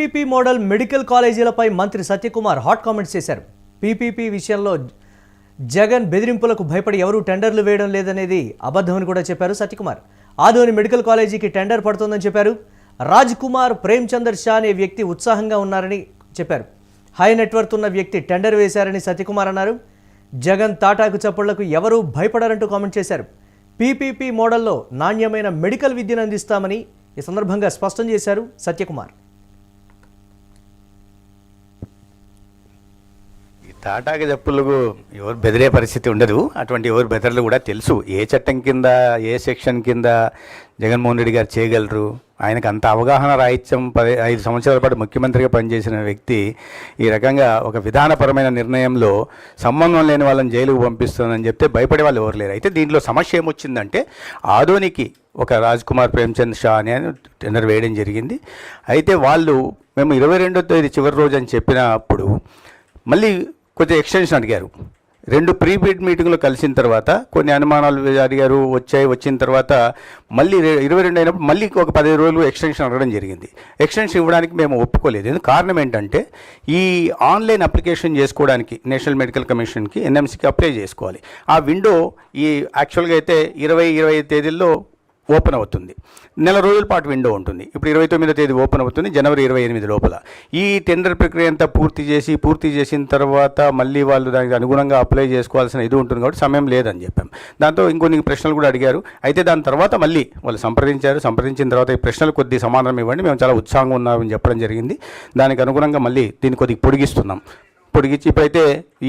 PPP model medical కాలేజీలపై మంత్రి Satyakumar hot comments చేశారు. PPP విషయంలో జగన్ బెదిరింపులకు భయపడి ఎవరూ టెండర్లు వేయడం లేదనేది అబద్ధమని కూడా చెప్పారు సత్యకుమార్. ఆదోని మెడికల్ కాలేజీకి టెండర్ పడుతోందని చెప్పారు. రాజ్ కుమార్ ప్రేమ్చందర్ షా అనే వ్యక్తి ఉత్సాహంగా ఉన్నారని చెప్పారు. హై నెట్వర్త్ ఉన్న వ్యక్తి టెండర్ వేశారని సత్యకుమార్ అన్నారు. జగన్ తాటాకు చప్పుళ్లకు ఎవరూ భయపడారంటూ కామెంట్ చేశారు. పీపీపీ మోడల్లో నాణ్యమైన మెడికల్ విద్యను అందిస్తామని ఈ సందర్భంగా స్పష్టం చేశారు సత్యకుమార్. తాటాకి చెప్పులకు ఎవరు బెదిరే పరిస్థితి ఉండదు. అటువంటి ఎవరు బెదర్లు కూడా తెలుసు. ఏ చట్టం కింద ఏ సెక్షన్ కింద జగన్మోహన్ రెడ్డి గారు చేయగలరు. ఆయనకు అంత అవగాహన రాహిత్యం 5 సంవత్సరాల పాటు ముఖ్యమంత్రిగా పనిచేసిన వ్యక్తి ఈ రకంగా ఒక విధానపరమైన నిర్ణయంలో సంబంధం లేని వాళ్ళని జైలుకు పంపిస్తుందని చెప్తే భయపడే వాళ్ళు ఎవరు లేరు. అయితే దీంట్లో సమస్య ఏమొచ్చిందంటే ఆదోనికి ఒక రాజ్ కుమార్ ప్రేమ్చంద్ షా అనే టెండర్ వేయడం జరిగింది. అయితే వాళ్ళు మేము 22వ తేదీ చివరి రోజు అని చెప్పినప్పుడు మళ్ళీ కొంచెం ఎక్స్టెన్షన్ అడిగారు. 2 ప్రీపెయిడ్ మీటింగ్లు కలిసిన తర్వాత కొన్ని అనుమానాలు అడిగారు. వచ్చిన తర్వాత మళ్ళీ 22 అయినప్పుడు మళ్ళీ ఒక 15 రోజులు ఎక్స్టెన్షన్ అడగడం జరిగింది. ఎక్స్టెన్షన్ ఇవ్వడానికి మేము ఒప్పుకోలేదు. ఎందుకు కారణం ఏంటంటే ఈ ఆన్లైన్ అప్లికేషన్ చేసుకోవడానికి నేషనల్ మెడికల్ కమిషన్కి ఎన్ఎంసీకి అప్లై చేసుకోవాలి. ఆ విండో ఈ యాక్చువల్గా అయితే 20-25 తేదీల్లో ఓపెన్ అవుతుంది. నెల రోజుల పాటు విండో ఉంటుంది. ఇప్పుడు 29వ తేదీ ఓపెన్ అవుతుంది, జనవరి 28 లోపల. ఈ టెండర్ ప్రక్రియ అంతా పూర్తి చేసిన తర్వాత మళ్ళీ వాళ్ళు దానికి అనుగుణంగా అప్లై చేసుకోవాల్సిన ఇది ఉంటుంది కాబట్టి సమయం లేదని చెప్పాం. దాంతో ఇంకొన్ని ప్రశ్నలు కూడా అడిగారు. అయితే దాని తర్వాత మళ్ళీ వాళ్ళు సంప్రదించిన తర్వాత ఈ ప్రశ్నలు కొద్ది సమాధానం ఇవ్వండి, మేము చాలా ఉత్సాహంగా ఉన్నామని చెప్పడం జరిగింది. దానికి అనుగుణంగా మళ్ళీ దీన్ని కొద్దిగా పొడిగించి ఇప్పుడైతే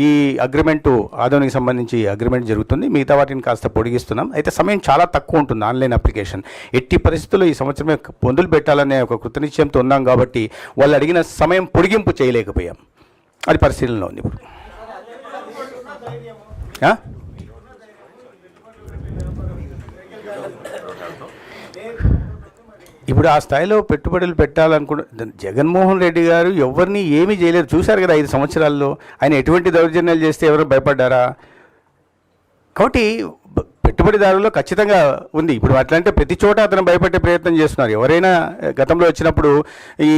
ఈ అగ్రిమెంటు ఆదోనికి సంబంధించి అగ్రిమెంట్ జరుగుతుంది. మిగతా వాటిని కాస్త పొడిగిస్తున్నాం. అయితే సమయం చాలా తక్కువ ఉంటుంది ఆన్లైన్ అప్లికేషన్. ఎట్టి పరిస్థితుల్లో ఈ సంవత్సరమే పొందులు పెట్టాలనే ఒక కృతనిశ్చయంతో ఉన్నాం కాబట్టి వాళ్ళు అడిగిన సమయం పొడిగింపు చేయలేకపోయాం. అది పరిశీలనలో ఉంది ఇప్పుడు. ఇప్పుడు ఆ స్థాయిలో పెట్టుబడులు పెట్టాలనుకుంటే జగన్మోహన్ రెడ్డి గారు ఎవరిని ఏమీ చేయలేరు. చూశారు కదా 5 సంవత్సరాల్లో ఆయన ఎటువంటి దౌర్జన్యాలు చేస్తే ఎవరు భయపడ్డారా? కాబట్టి పెట్టుబడిదారుల్లో ఖచ్చితంగా ఉంది. ఇప్పుడు అట్లంటే ప్రతి చోట అతను భయపడే ప్రయత్నం చేస్తున్నారు. ఎవరైనా గతంలో వచ్చినప్పుడు ఈ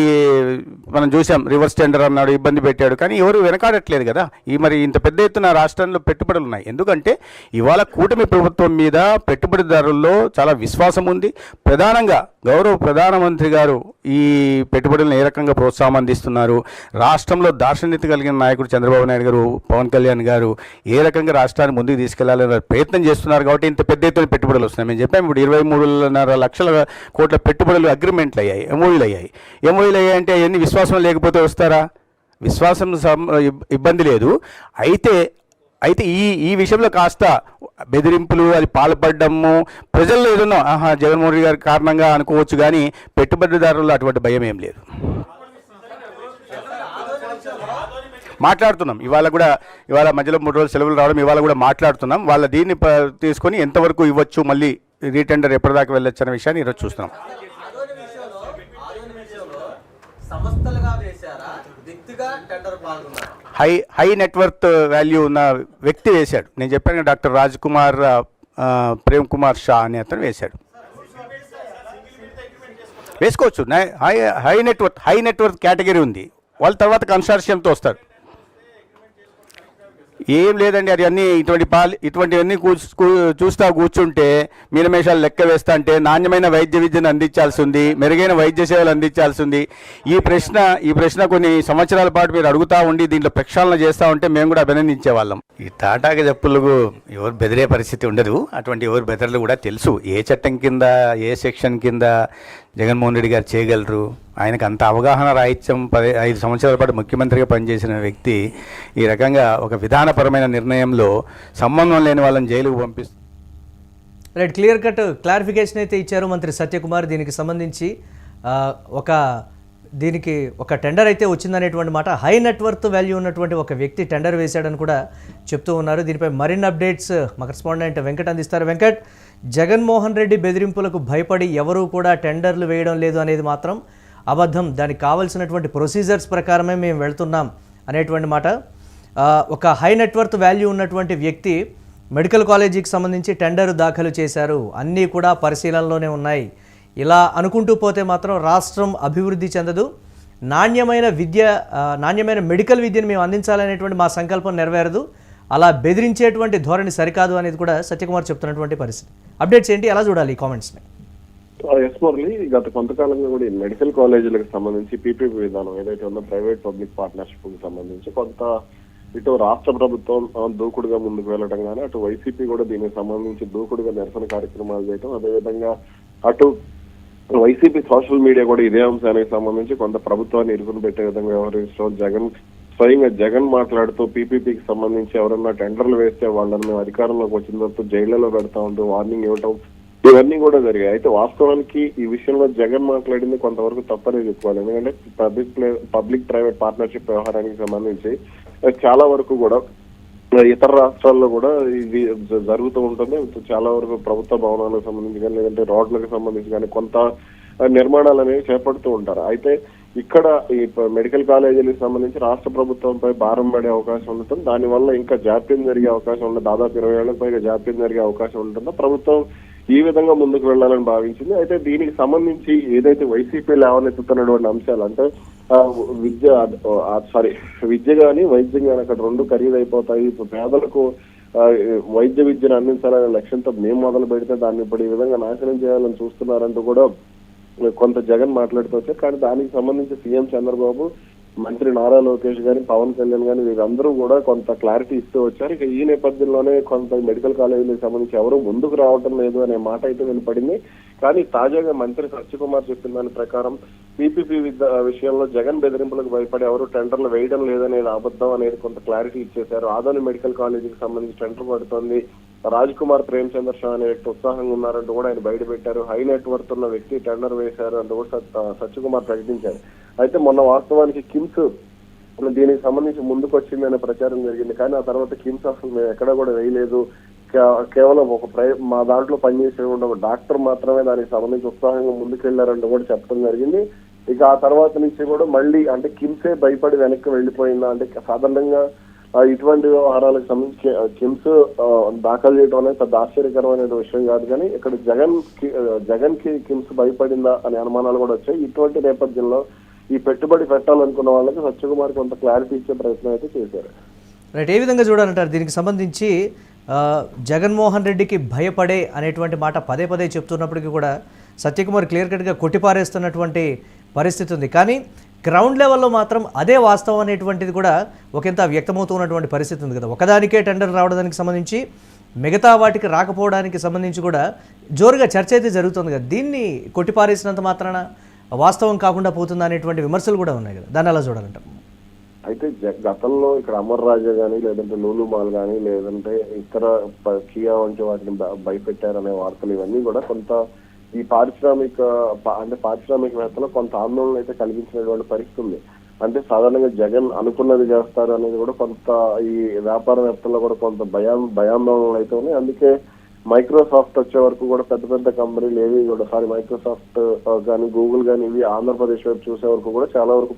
మనం చూసాం, రివర్స్ టెండర్ అన్నాడు, ఇబ్బంది పెట్టాడు, కానీ ఎవరు వెనకాడట్లేదు కదా. మరి ఇంత పెద్ద ఎత్తున రాష్ట్రంలో పెట్టుబడులు ఉన్నాయి. ఎందుకంటే ఇవాళ కూటమి ప్రభుత్వం మీద పెట్టుబడిదారుల్లో చాలా విశ్వాసం ఉంది. ప్రధానంగా గౌరవ ప్రధానమంత్రి గారు ఈ పెట్టుబడులను ఏ రకంగా ప్రోత్సాహం అందిస్తున్నారు, రాష్ట్రంలో దార్శనికత కలిగిన నాయకుడు చంద్రబాబు నాయుడు గారు, పవన్ కళ్యాణ్ గారు ఏ రకంగా రాష్ట్రాన్ని ముందుకు తీసుకెళ్లాలని ప్రయత్నం చేస్తున్నారు. కాబట్టి ఇంత పెద్ద ఎత్తున పెట్టుబడులు వస్తున్నాయి. మేము చెప్పాము ఇప్పుడు 23.5 లక్షల కోట్ల పెట్టుబడులు అగ్రిమెంట్లు అయ్యాయి, ఎంఓయూలు అయ్యాయి అంటే అవన్నీ విశ్వాసం లేకపోతే వస్తారా? విశ్వాసం ఇబ్బంది లేదు. అయితే ఈ విషయంలో కాస్త బెదిరింపులు అది పాల్పడము ప్రజల్లో ఏదన్నా జగన్మోహన్ రెడ్డి గారి కారణంగా అనుకోవచ్చు, కానీ పెట్టుబడిదారుల్లో అటువంటి భయం ఏం లేదు. మాట్లాడుతున్నాం ఇవాళ మధ్యలో 3 రోజులు సెలవులు రావడం, ఇవాళ కూడా మాట్లాడుతున్నాం. వాళ్ళ దీన్ని తీసుకొని ఎంతవరకు ఇవ్వచ్చు, మళ్ళీ రీటెండర్ ఎప్పటిదాకా వెళ్ళొచ్చు అనే విషయాన్ని ఈరోజు చూస్తున్నాం. హై నెట్వర్త్ వాల్యూ ఉన్న వ్యక్తి వేశాడు. నేను చెప్పాను డాక్టర్ రాజ్ కుమార్ ప్రేమ్ కుమార్ షా అనే అతను వేశాడు. వేసుకోవచ్చు. హై నెట్వర్త్ కేటగిరీ ఉంది. వాళ్ళ తర్వాత కన్సార్షియంతో వస్తారు. ఏం లేదండి, అది అన్నీ ఇటువంటివన్నీ చూస్తా కూర్చుంటే మీనమేషాలు లెక్క వేస్తా అంటే నాణ్యమైన వైద్య విద్యను అందించాల్సి ఉంది, మెరుగైన వైద్య సేవలు అందించాల్సి ఉంది. ఈ ప్రశ్న కొన్ని సంవత్సరాల పాటు మీరు అడుగుతూ ఉండి దీంట్లో ప్రక్షాళన చేస్తూ ఉంటే మేము కూడా అభినందించేవాళ్ళం. ఈ తాటాకి చెప్పులకు ఎవరు బెదిరే పరిస్థితి ఉండదు. అటువంటి ఎవరు బెదర్లు కూడా తెలుసు. ఏ చట్టం కింద ఏ సెక్షన్ కింద జగన్మోహన్ రెడ్డి గారు చేయగలరు. ఆయనకు అంత అవగాహన రాహిత్యం 5 సంవత్సరాల పాటు ముఖ్యమంత్రిగా పనిచేసిన వ్యక్తి ఈ రకంగా ఒక విధానపరమైన నిర్ణయంలో సంబంధం లేని వాళ్ళని జైలుకు పంపిస్తారు. రైట్, క్లియర్ కట్ క్లారిఫికేషన్ అయితే ఇచ్చారు మంత్రి సత్యకుమార్. దీనికి సంబంధించి ఒక టెండర్ అయితే వచ్చిందనేటువంటి మాట. హై నెట్వర్త్ వాల్యూ ఉన్నటువంటి ఒక వ్యక్తి టెండర్ వేశాడని కూడా చెప్తూ ఉన్నారు. దీనిపై మరిన్ని అప్డేట్స్ మా కరెస్పాండెంట్ వెంకట్ అందిస్తారు. వెంకట్, జగన్మోహన్ రెడ్డి బెదిరింపులకు భయపడి ఎవరూ కూడా టెండర్లు వేయడం లేదు అనేది మాత్రం అబద్ధం. దానికి కావాల్సినటువంటి ప్రొసీజర్స్ ప్రకారమే మేము వెళ్తున్నాం అనేటువంటి మాట. ఒక హై నెట్వర్త్ వాల్యూ ఉన్నటువంటి వ్యక్తి మెడికల్ కాలేజీకి సంబంధించి టెండర్ దాఖలు చేశారు. అన్నీ కూడా పరిశీలనలోనే ఉన్నాయి. ఇలా అనుకుంటూ పోతే మాత్రం రాష్ట్రం అభివృద్ధి చెందదు. నాణ్యమైన మెడికల్ విద్యను మేము అందించాలనేటువంటి మా సంకల్పం నెరవేరదు, అలా బెదిరించేటువంటి ధోరణి సరికాదు అనేది కూడా సత్యకుమార్ చెప్తున్నటువంటి పరిస్థితి. అప్డేట్స్ ఏంటి, ఎలా చూడాలి ఈ కామెంట్స్ని? ఎస్ మురళి, గత కొంతకాలంగా కూడా ఈ మెడికల్ కాలేజీలకు సంబంధించి పీపీపీ విధానం ఏదైతే ఉందో ప్రైవేట్ పబ్లిక్ పార్ట్నర్షిప్ కి సంబంధించి కొంత ఇటు రాష్ట్ర ప్రభుత్వం దూకుడుగా ముందుకు వెళ్ళడం కానీ, అటు వైసీపీ కూడా దీనికి సంబంధించి దూకుడుగా నిరసన కార్యక్రమాలు చేయడం, అదేవిధంగా అటు వైసీపీ సోషల్ మీడియా కూడా ఇదే అంశానికి సంబంధించి కొంత ప్రభుత్వాన్ని ఇరుకుని పెట్టే విధంగా వ్యవహరించడం, స్వయంగా జగన్ మాట్లాడుతూ పీపీపీకి సంబంధించి ఎవరన్నా టెండర్లు వేస్తే వాళ్ళని మేము అధికారంలోకి వచ్చిన తర్వాత జైళ్లలో పెడతా ఉంటూ వార్నింగ్ ఇవ్వటం, ఇవన్నీ కూడా జరిగాయి. అయితే వాస్తవానికి ఈ విషయంలో జగన్ మాట్లాడింది కొంతవరకు తప్పనే చెప్పుకోవాలి. ఎందుకంటే పబ్లిక్ ప్రైవేట్ పార్ట్నర్షిప్ వ్యవహారానికి సంబంధించి చాలా వరకు కూడా ఇతర రాష్ట్రాల్లో కూడా ఇది జరుగుతూ ఉంటుంది. చాలా వరకు ప్రభుత్వ భవనాలకు సంబంధించి కానీ, లేదంటే రోడ్లకు సంబంధించి కానీ కొంత నిర్మాణాలు అనేవి చేపడుతూ ఉంటారు. అయితే ఇక్కడ ఈ మెడికల్ కాలేజీలకు సంబంధించి రాష్ట్ర ప్రభుత్వంపై భారం పడే అవకాశం ఉంటుంది. దానివల్ల ఇంకా జాప్యం జరిగే అవకాశం ఉంటుంది. దాదాపు 20 ఏళ్లకు పైగా జాప్యం జరిగే అవకాశం ఉంటుందో ప్రభుత్వం ఈ విధంగా ముందుకు వెళ్లాలని భావించింది. అయితే దీనికి సంబంధించి ఏదైతే వైసీపీ లేవనెత్తుతున్నటువంటి అంశాలు అంటే విద్య కానీ వైద్యం కానీ అక్కడ రెండు ఖరీదైపోతాయి, ఇప్పుడు పేదలకు వైద్య విద్యను అందించాలనే లక్ష్యంతో మేము మొదలు పెడితే దాన్ని ఇప్పుడు ఈ విధంగా నాశనం చేయాలని చూస్తున్నారంటూ కూడా కొంత జగన్ మాట్లాడుతూ వచ్చారు. కానీ దానికి సంబంధించి సీఎం చంద్రబాబు, మంత్రి నారా లోకేష్ గాని, పవన్ కళ్యాణ్ గాని వీరందరూ కూడా కొంత క్లారిటీ ఇస్తూ వచ్చారు. ఇక ఈ నేపథ్యంలోనే కొంత మెడికల్ కాలేజీలకు సంబంధించి ఎవరు ముందుకు రావటం లేదు అనే మాట అయితే వినపడింది. కానీ తాజాగా మంత్రి సత్యకుమార్ చెప్పిన దాని ప్రకారం పీపీపీ విషయంలో జగన్ బెదిరింపులకు భయపడి ఎవరు టెండర్లు వేయడం లేదనేది అబద్ధం అనేది కొంత క్లారిటీ ఇచ్చేశారు. ఆదోని మెడికల్ కాలేజీకి సంబంధించి టెండర్ పడుతోంది, రాజ్ కుమార్ ప్రేమచంద్ర షా అనే వ్యక్తి ఉత్సాహంగా ఉన్నారంటూ కూడా ఆయన బయట పెట్టారు. హై నెట్వర్త్ ఉన్న వ్యక్తి టెండర్ వేశారు అంటూ కూడా సత్యకుమార్ ప్రకటించారు. అయితే మొన్న వాస్తవానికి కిమ్స్ దీనికి సంబంధించి ముందుకు వచ్చిందనే ప్రచారం జరిగింది. కానీ ఆ తర్వాత కిమ్స్ అసలు మేము ఎక్కడా కూడా వేయలేదు, కేవలం మా దాంట్లో పనిచేసే ఒక డాక్టర్ మాత్రమే దానికి సంబంధించి ఉత్సాహంగా ముందుకెళ్లారంటూ కూడా చెప్పడం జరిగింది. ఇక ఆ తర్వాత నుంచి కూడా మళ్ళీ అంటే కిమ్సే భయపడి వెనక్కి వెళ్లిపోయిందా అంటే సాధారణంగా ఇటువంటి వ్యవహారాలకు సంబంధించి కిమ్స్ దాఖలు చేయడం అనేది పెద్ద ఆశ్చర్యకరమైన విషయం కాదు. కానీ ఇక్కడ జగన్ కి కిమ్స్ భయపడిందా అనే అనుమానాలు కూడా వచ్చాయి. ఇటువంటి నేపథ్యంలో ఈ పెట్టుబడి పెట్టాలనుకున్న వాళ్ళకి సత్యకుమార్ కొంత క్లారిటీ ఇచ్చే ప్రయత్నం అయితే చేశారు. రైట్, ఏ విధంగా చూడాలంటారు దీనికి సంబంధించి? జగన్మోహన్ రెడ్డికి భయపడే అనేటువంటి మాట పదే పదే చెప్తున్నప్పటికీ కూడా సత్యకుమార్ క్లియర్ కట్గా కొట్టిపారేస్తున్నటువంటి పరిస్థితి ఉంది. కానీ గ్రౌండ్ లెవెల్లో మాత్రం అదే వాస్తవం అనేటువంటిది కూడా ఒకంత వ్యక్తమవుతున్నటువంటి పరిస్థితి ఉంది కదా. ఒకదానికే టెండర్ రావడానికి సంబంధించి మిగతా వాటికి రాకపోవడానికి సంబంధించి కూడా జోరుగా చర్చ అయితే జరుగుతుంది కదా. దీన్ని కొట్టిపారేసినంత మాత్రాన వాస్తవం కాకుండా పోతుందా అనేటువంటి విమర్శలు కూడా ఉన్నాయి కదా, దాన్ని ఎలా చూడాలంటాం? అయితే గతంలో ఇక్కడ అమర్ రాజా కానీ, లేదంటే లూలు మాల్ కానీ, లేదంటే ఇతర కియా వంటి వాటిని భయపెట్టారనే వార్తలు ఇవన్నీ కూడా కొంత ఈ పారిశ్రామికవేత్తలో కొంత ఆందోళన అయితే కలిగించినటువంటి పరిస్థితి ఉంది. అంటే సాధారణంగా జగన్ అనుకున్నది చేస్తారు అనేది కూడా కొంత ఈ వ్యాపారవేత్తల్లో కూడా కొంత భయాందోళనలు అయితే ఉన్నాయి. అందుకే మైక్రోసాఫ్ట్ వచ్చే వరకు కూడా పెద్ద పెద్ద కంపెనీలు ఏవి కూడా మైక్రోసాఫ్ట్ కానీ, గూగుల్ కానీ ఇవి ఆంధ్రప్రదేశ్ వైపు చూసే వరకు కూడా చాలా వరకు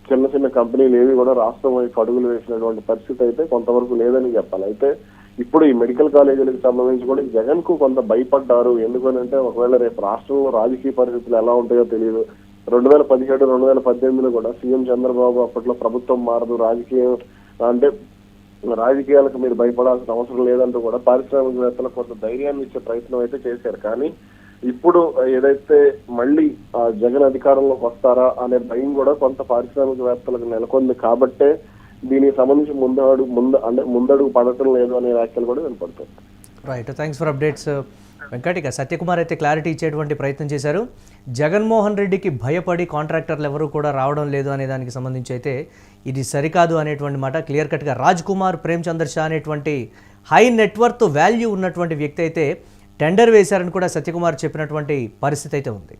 చిన్న చిన్న కంపెనీలు ఏవి కూడా రాష్ట్రం వైపు అడుగులు వేసినటువంటి పరిస్థితి అయితే కొంతవరకు లేదని చెప్పాలి. అయితే ఇప్పుడు ఈ మెడికల్ కాలేజీలకు సంబంధించి కూడా జగన్ కు కొంత భయపడ్డారు. ఎందుకనంటే ఒకవేళ రేపు రాష్ట్రంలో రాజకీయ పరిస్థితులు ఎలా ఉంటాయో తెలియదు. 2017, 2018లో కూడా సీఎం చంద్రబాబు అప్పట్లో ప్రభుత్వం మారదు, రాజకీయాలకు మీరు భయపడాల్సిన అవసరం లేదంటూ కూడా పారిశ్రామికవేత్తలకు కొంత ధైర్యాన్ని ఇచ్చే ప్రయత్నం అయితే చేశారు. కానీ ఇప్పుడు ఏదైతే మళ్ళీ జగన్ అధికారంలోకి వస్తారా అనే భయం కూడా కొంత పారిశ్రామికవేత్తలకు నెలకొంది. కాబట్టే దీనికి సంబంధించి ముందడుగు పడటం లేదు అనే వ్యాఖ్యలు కూడా వినపడుతుంది. Right, thanks for updates Venkat. ఇక సత్యకుమార్ అయితే క్లారిటీ ఇచ్చేటువంటి ప్రయత్నం చేశారు. జగన్మోహన్ రెడ్డికి భయపడి కాంట్రాక్టర్లు ఎవరు కూడా రావడం లేదు అనే దానికి సంబంధించి అయితే ఇది సరికాదు అనేటువంటి మాట క్లియర్ కట్గా రాజ్ కుమార్ ప్రేమచంద్ర షా అనేటువంటి హై నెట్వర్త్ వాల్యూ ఉన్నటువంటి వ్యక్తి అయితే టెండర్ వేశారని కూడా సత్యకుమార్ చెప్పినటువంటి పరిస్థితి అయితే ఉంది.